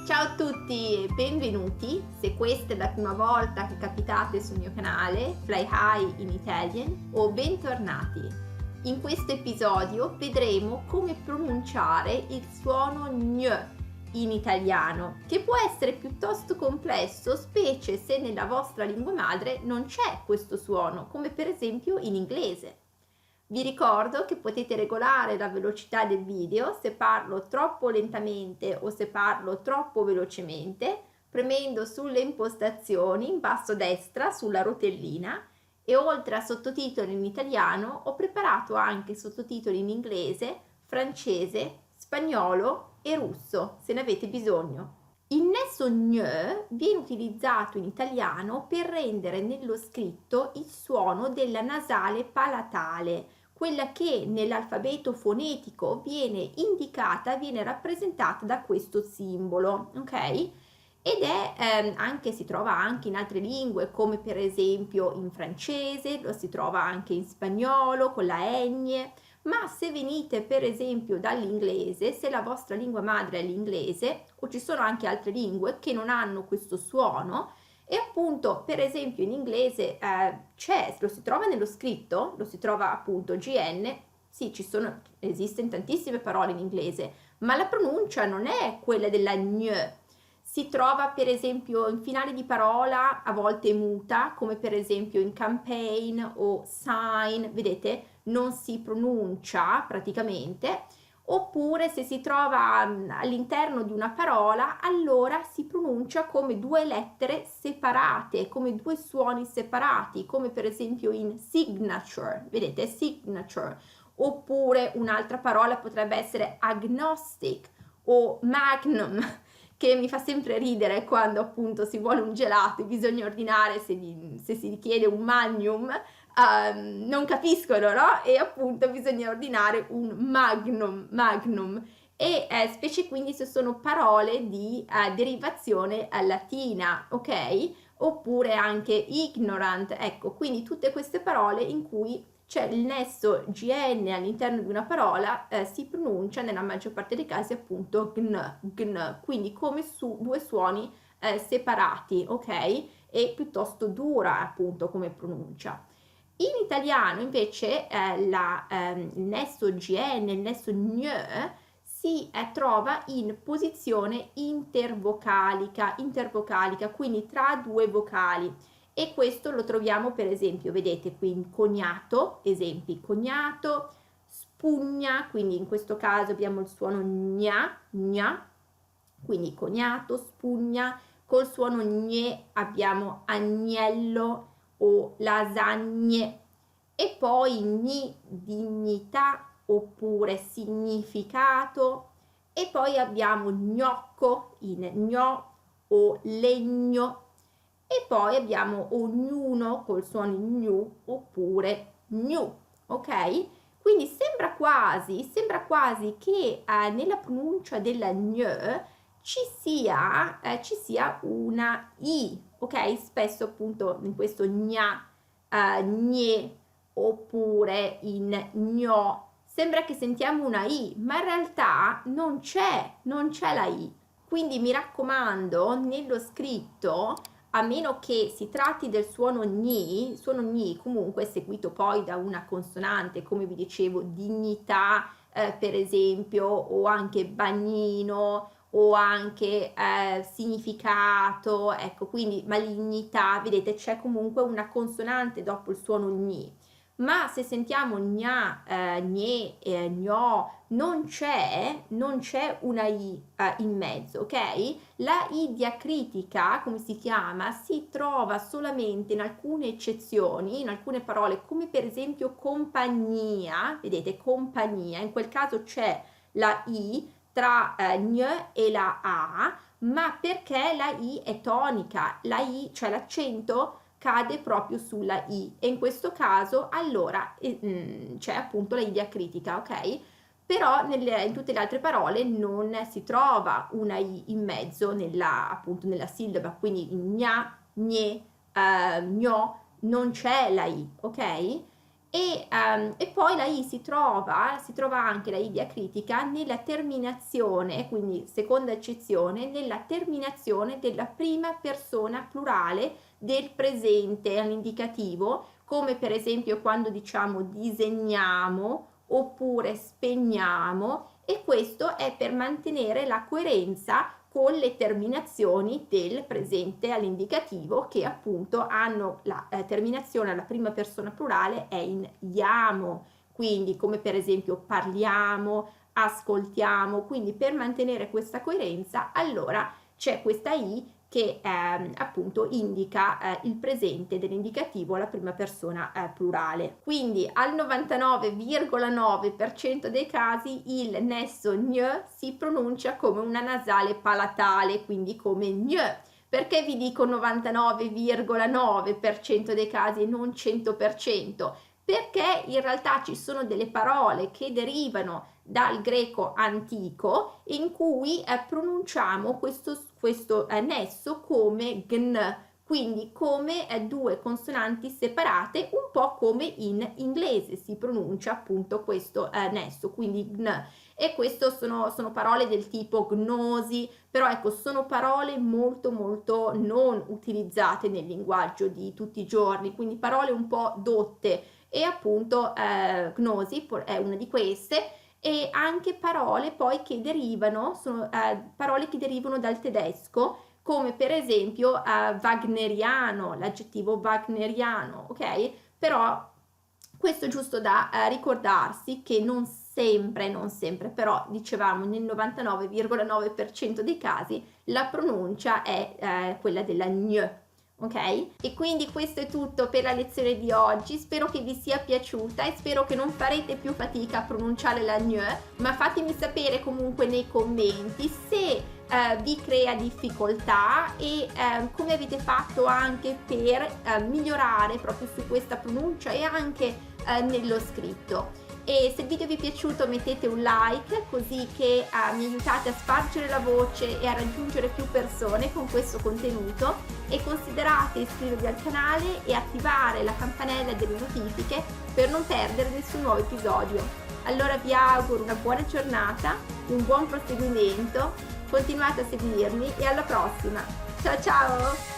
Ciao a tutti e benvenuti, se questa è la prima volta che capitate sul mio canale Fly High in Italian o bentornati. In questo episodio vedremo come pronunciare il suono gn in italiano, che può essere piuttosto complesso, specie se nella vostra lingua madre non c'è questo suono, come per esempio in inglese. Vi ricordo che potete regolare la velocità del video se parlo troppo lentamente o se parlo troppo velocemente, premendo sulle impostazioni in basso a destra sulla rotellina, e oltre a sottotitoli in italiano ho preparato anche sottotitoli in inglese, francese, spagnolo e russo se ne avete bisogno. Il nesso gn viene utilizzato in italiano per rendere nello scritto il suono della nasale palatale, quella che nell'alfabeto fonetico viene indicata, viene rappresentata da questo simbolo, ok? Ed è anche, si trova anche in altre lingue, come per esempio in francese, lo si trova anche in spagnolo con la ñ, ma se venite per esempio dall'inglese, se la vostra lingua madre è l'inglese, o ci sono anche altre lingue che non hanno questo suono, e appunto per esempio in inglese lo si trova nello scritto, lo si trova appunto gn, sì, esistono tantissime parole in inglese, ma la pronuncia non è quella della gn. Si trova per esempio in finale di parola a volte muta, come per esempio in campaign o sign, vedete, non si pronuncia praticamente. Oppure se si trova all'interno di una parola, allora si pronuncia come due lettere separate, come due suoni separati, come per esempio in signature, vedete, signature. Oppure un'altra parola potrebbe essere agnostic o magnum, che mi fa sempre ridere quando appunto si vuole un gelato e bisogna ordinare, se si richiede un magnum, non capiscono, no? E appunto bisogna ordinare un magnum. E specie quindi se sono parole di derivazione latina, ok? Oppure anche ignorant, ecco, quindi tutte queste parole in cui c'è il nesso gn all'interno di una parola, si pronuncia nella maggior parte dei casi appunto gn, quindi come su due suoni separati, ok? E piuttosto dura appunto come pronuncia. In italiano invece il nesso gn, il nesso gn si trova in posizione intervocalica, quindi tra due vocali. E questo lo troviamo per esempio, vedete qui in cognato, esempi, cognato, spugna, quindi in questo caso abbiamo il suono gna, quindi cognato, spugna, col suono gne abbiamo agnello o lasagne, e poi gni, dignità oppure significato, e poi abbiamo gnocco in gno o legno, e poi abbiamo ognuno col suono gnu oppure gnu, ok? Quindi sembra quasi che nella pronuncia della gn ci sia una i, ok? Spesso appunto in questo gna, gne oppure in gno sembra che sentiamo una i, ma in realtà non c'è la i. Quindi mi raccomando, nello scritto, a meno che si tratti del suono gni, il suono gni comunque è seguito poi da una consonante, come vi dicevo, dignità per esempio, o anche bagnino, o anche significato, ecco, quindi malignità, vedete c'è comunque una consonante dopo il suono gni. Ma se sentiamo gna, gne, gno, non c'è una i in mezzo, ok? La i diacritica, come si chiama, si trova solamente in alcune eccezioni, in alcune parole, come per esempio compagnia, vedete, compagnia, in quel caso c'è la i tra gn e la a, ma perché la i è tonica, la i, cioè l'accento, cade proprio sulla i, e in questo caso allora c'è appunto la i diacritica, ok? Però in tutte le altre parole non si trova una i in mezzo appunto nella sillaba, quindi gna, gne, gno, non c'è la i, ok? E poi la I si trova anche la I diacritica nella terminazione, quindi seconda accezione, nella terminazione della prima persona plurale del presente all'indicativo, come per esempio quando diciamo disegniamo oppure spegniamo, e questo è per mantenere la coerenza con le terminazioni del presente all'indicativo, che appunto hanno la terminazione alla prima persona plurale è in iamo, quindi come per esempio parliamo, ascoltiamo. Quindi per mantenere questa coerenza allora c'è questa I che appunto indica il presente dell'indicativo alla prima persona plurale. Quindi al 99,9% dei casi il nesso gn si pronuncia come una nasale palatale, quindi come gn. Perché vi dico 99,9% dei casi e non 100%? Perché in realtà ci sono delle parole che derivano dal greco antico in cui pronunciamo questo nesso come gn, quindi come due consonanti separate, un po' come in inglese si pronuncia appunto questo nesso, quindi gn. E questo sono parole del tipo gnosi, però ecco, sono parole molto molto non utilizzate nel linguaggio di tutti i giorni, quindi parole un po' dotte, e appunto gnosi è una di queste. E anche parole poi che derivano, sono parole che derivano dal tedesco, come per esempio wagneriano, l'aggettivo wagneriano, ok? Però questo è giusto da ricordarsi che non sempre, però dicevamo nel 99,9% dei casi la pronuncia è quella della gn. Ok? E quindi questo è tutto per la lezione di oggi, spero che vi sia piaciuta e spero che non farete più fatica a pronunciare la gn, ma fatemi sapere comunque nei commenti se vi crea difficoltà e come avete fatto anche per migliorare proprio su questa pronuncia e anche nello scritto. E se il video vi è piaciuto mettete un like, così che mi aiutate a spargere la voce e a raggiungere più persone con questo contenuto, e considerate iscrivervi al canale e attivare la campanella delle notifiche per non perdere nessun nuovo episodio. Allora vi auguro una buona giornata, un buon proseguimento, continuate a seguirmi e alla prossima. Ciao ciao!